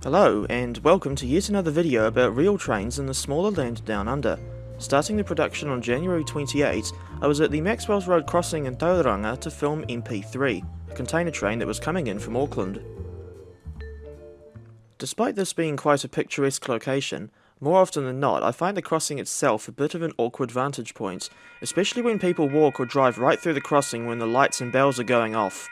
Hello, and welcome to yet another video about rail trains in the smaller land down under. Starting the production on January 28, I was at the Maxwell's Road crossing in Tauranga to film MP3, a container train that was coming in from Auckland. Despite this being quite a picturesque location, more often than not I find the crossing itself a bit of an awkward vantage point, especially when people walk or drive right through the crossing when the lights and bells are going off.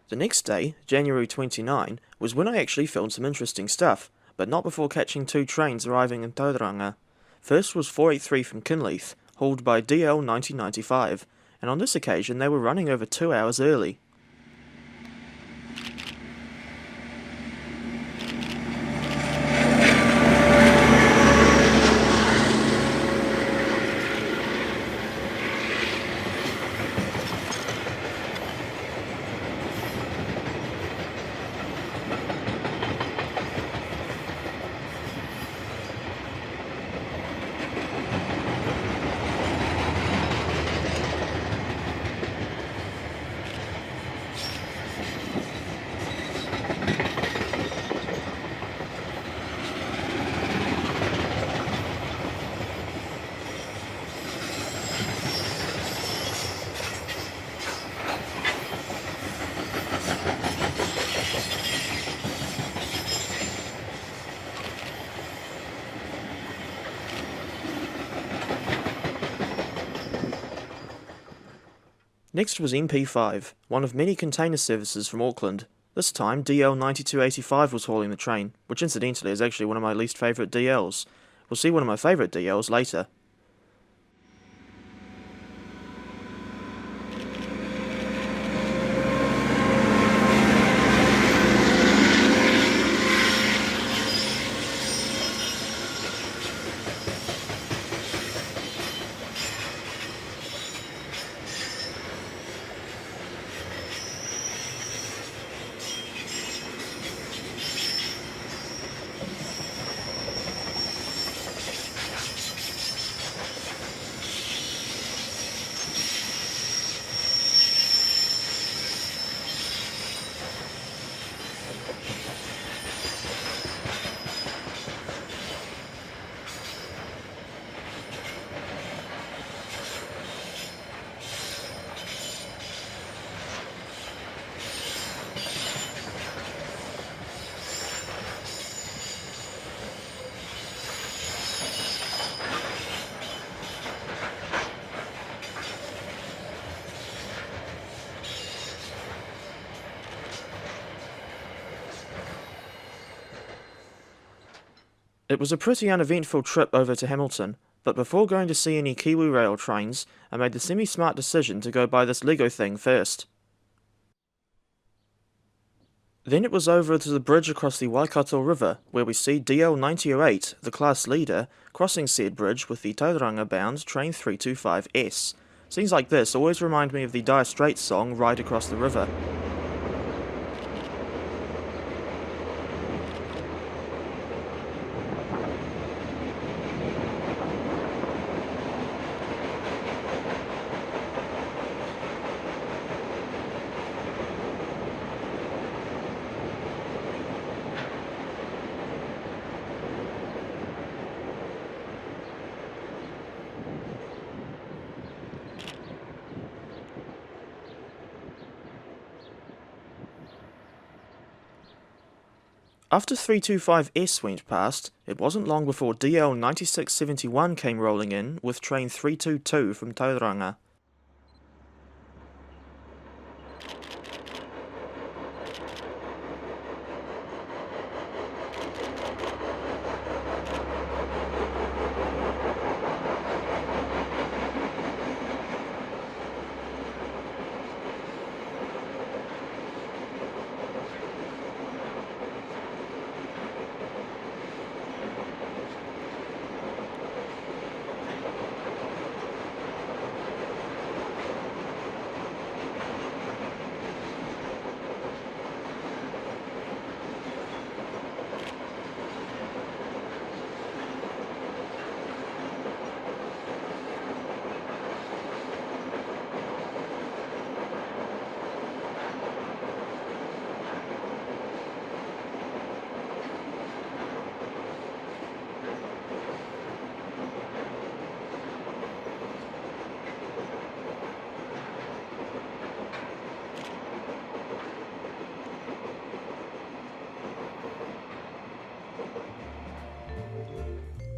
The next day, January 29, was when I actually filmed some interesting stuff, but not before catching two trains arriving in Tauranga. First was 483 from Kinleith, hauled by DL 1995, and on this occasion they were running over 2 hours early. Next was MP5, one of many container services from Auckland. This time, DL 9285 was hauling the train, which incidentally is actually one of my least favourite DLs. We'll see one of my favourite DLs later. It was a pretty uneventful trip over to Hamilton, but before going to see any KiwiRail trains, I made the semi-smart decision to go buy this Lego thing first. Then it was over to the bridge across the Waikato River, where we see DL 9008, the class leader, crossing said bridge with the Tauranga-bound train 325S. Scenes like this always remind me of the Dire Straits song Ride Across the River. After 325S went past, it wasn't long before DL 9671 came rolling in with train 322 from Tauranga.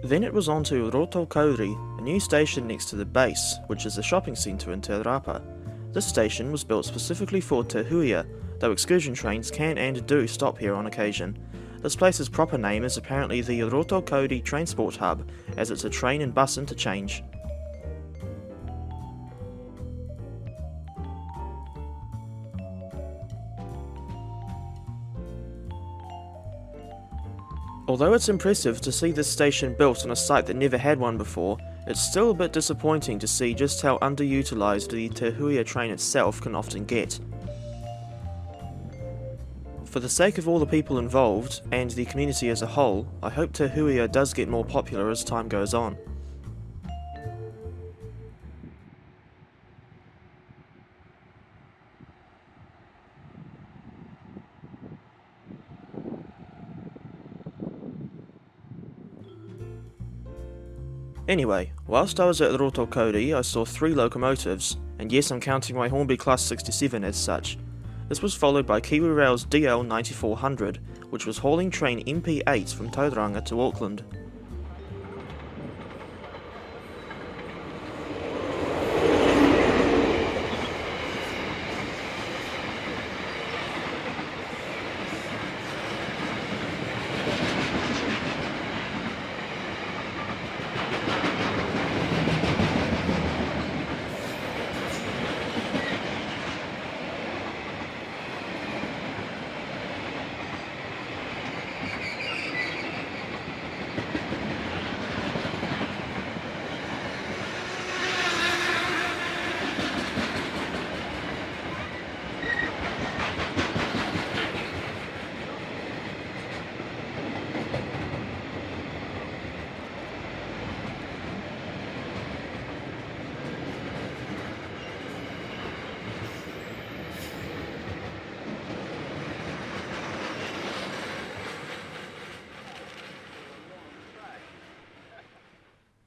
Then it was on to Rotokauri, a new station next to the base, which is a shopping centre in Te Rapa. This station was built specifically for Te Huia, though excursion trains can and do stop here on occasion. This place's proper name is apparently the Rotokauri Transport Hub, as it's a train and bus interchange. Although it's impressive to see this station built on a site that never had one before, it's still a bit disappointing to see just how underutilised the Te Huia train itself can often get. For the sake of all the people involved, and the community as a whole, I hope Te Huia does get more popular as time goes on. Anyway, whilst I was at Rotokauri I saw 3 locomotives, and yes, I'm counting my Hornby Class 67 as such. This was followed by KiwiRail's DL 9400, which was hauling train MP8 from Tauranga to Auckland.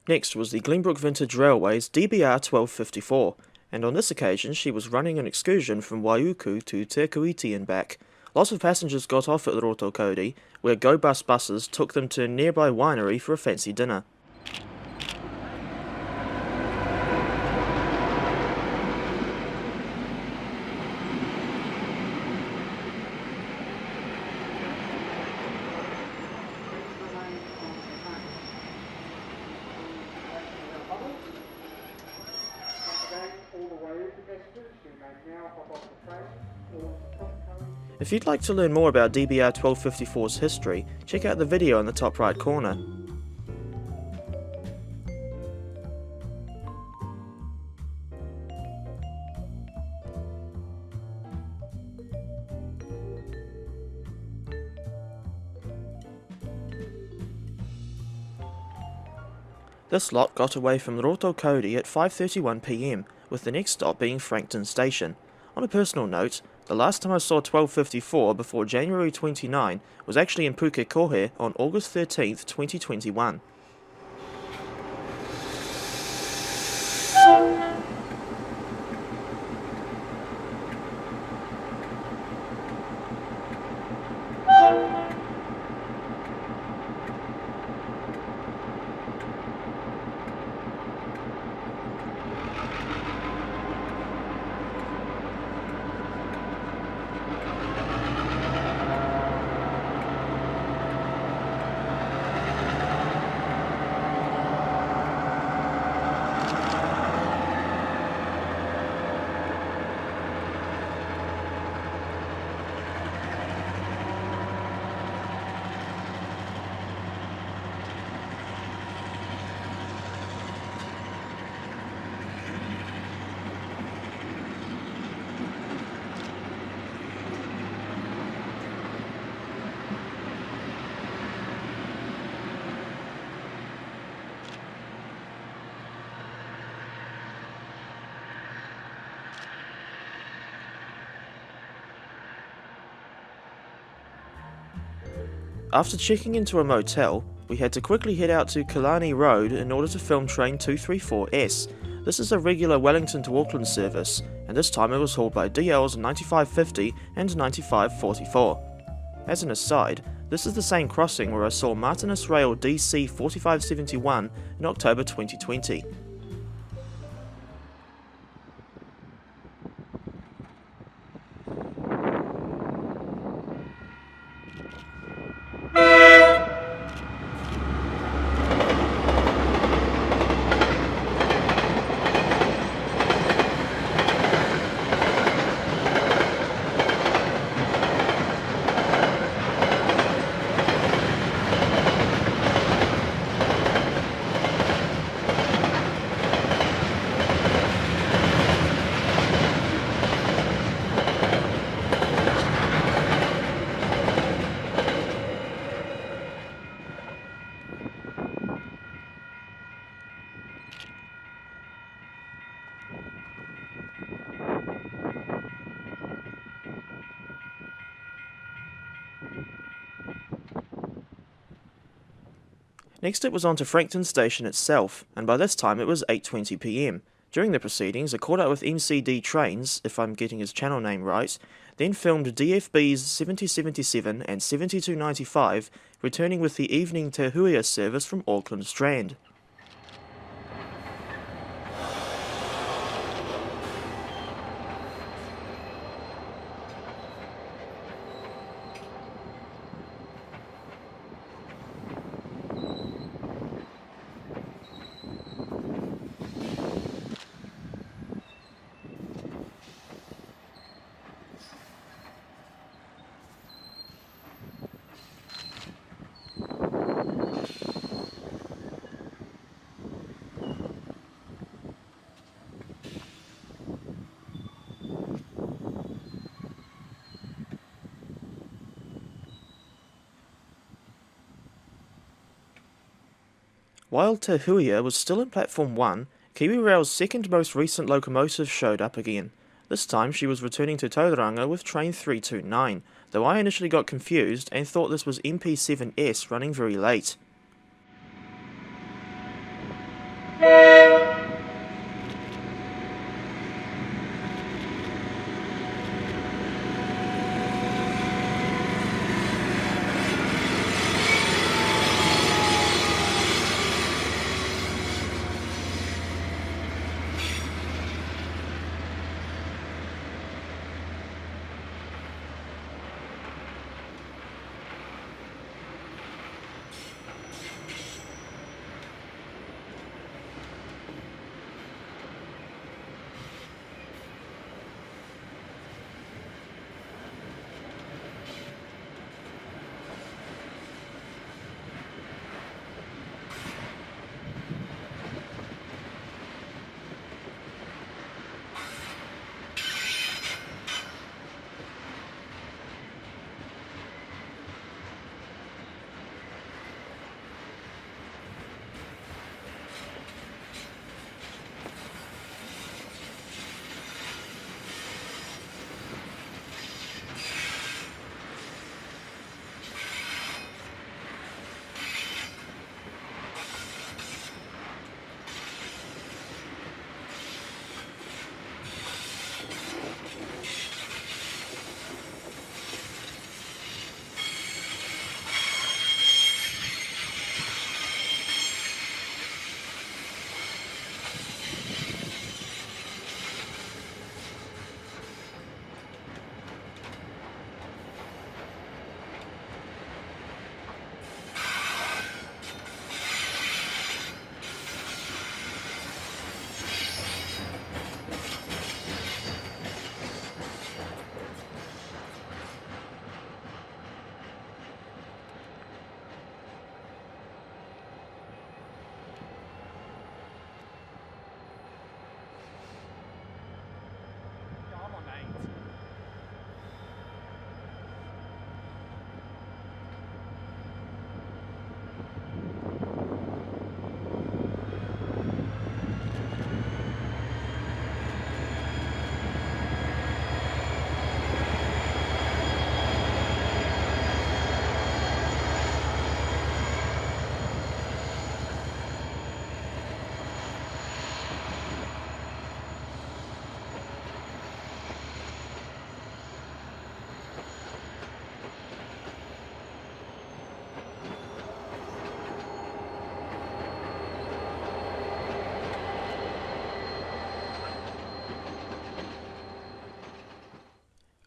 Next was the Glenbrook Vintage Railway's DBR 1254, and on this occasion she was running an excursion from Waiuku to Te Huia and back. Lots of passengers got off at Rotokodi, where Go Bus buses took them to a nearby winery for a fancy dinner. If you'd like to learn more about DBR 1254's history, check out the video in the top right corner. This lot got away from Rotokodi at 5:31 PM, with the next stop being Frankton Station. On a personal note, the last time I saw 1254 before January 29 was actually in Pukekohe on August 13th, 2021. After checking into a motel, we had to quickly head out to Killarney Road in order to film train 234S. This is a regular Wellington to Auckland service, and this time it was hauled by DL's 9550 and 9544. As an aside, this is the same crossing where I saw Martinus Rail DC 4571 in October 2020. Next it was on to Frankton Station itself, and by this time it was 8:20 PM. During the proceedings I caught up with MCD Trains, if I'm getting his channel name right, then filmed DFB's 7077 and 7295 returning with the evening Te Huia service from Auckland Strand. While Te Huia was still in Platform 1, KiwiRail's second most recent locomotive showed up again. This time she was returning to Tauranga with train 329, though I initially got confused and thought this was MP7S running very late.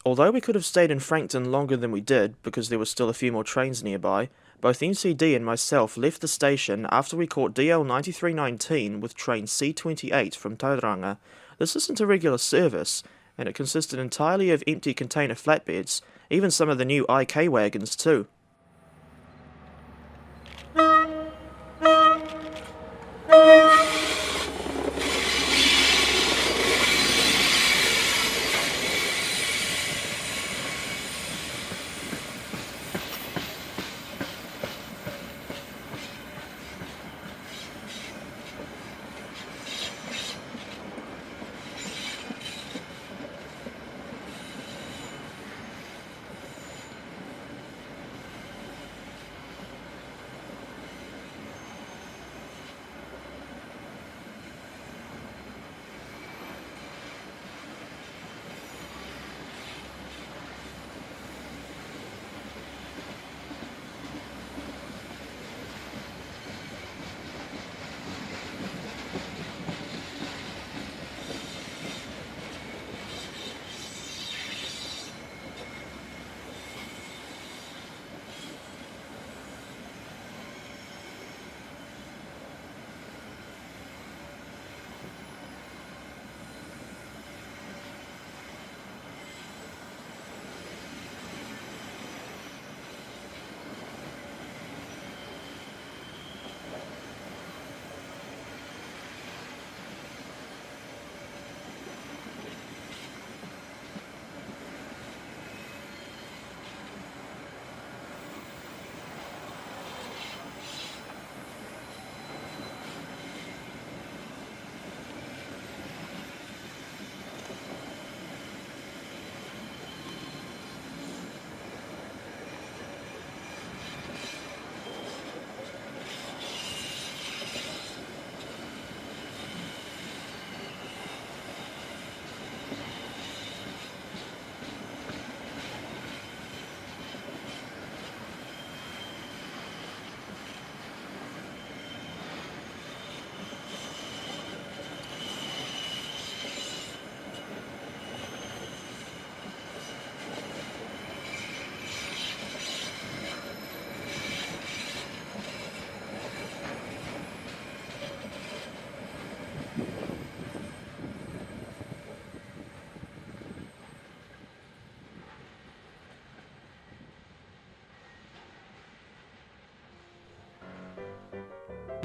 Although we could have stayed in Frankton longer than we did, because there were still a few more trains nearby, both NCD and myself left the station after we caught DL 9319 with train C28 from Tauranga. This isn't a regular service, and it consisted entirely of empty container flatbeds, even some of the new IK wagons too.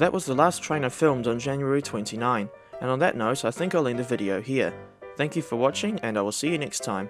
That was the last train I filmed on January 29, and on that note I think I'll end the video here. Thank you for watching and I will see you next time.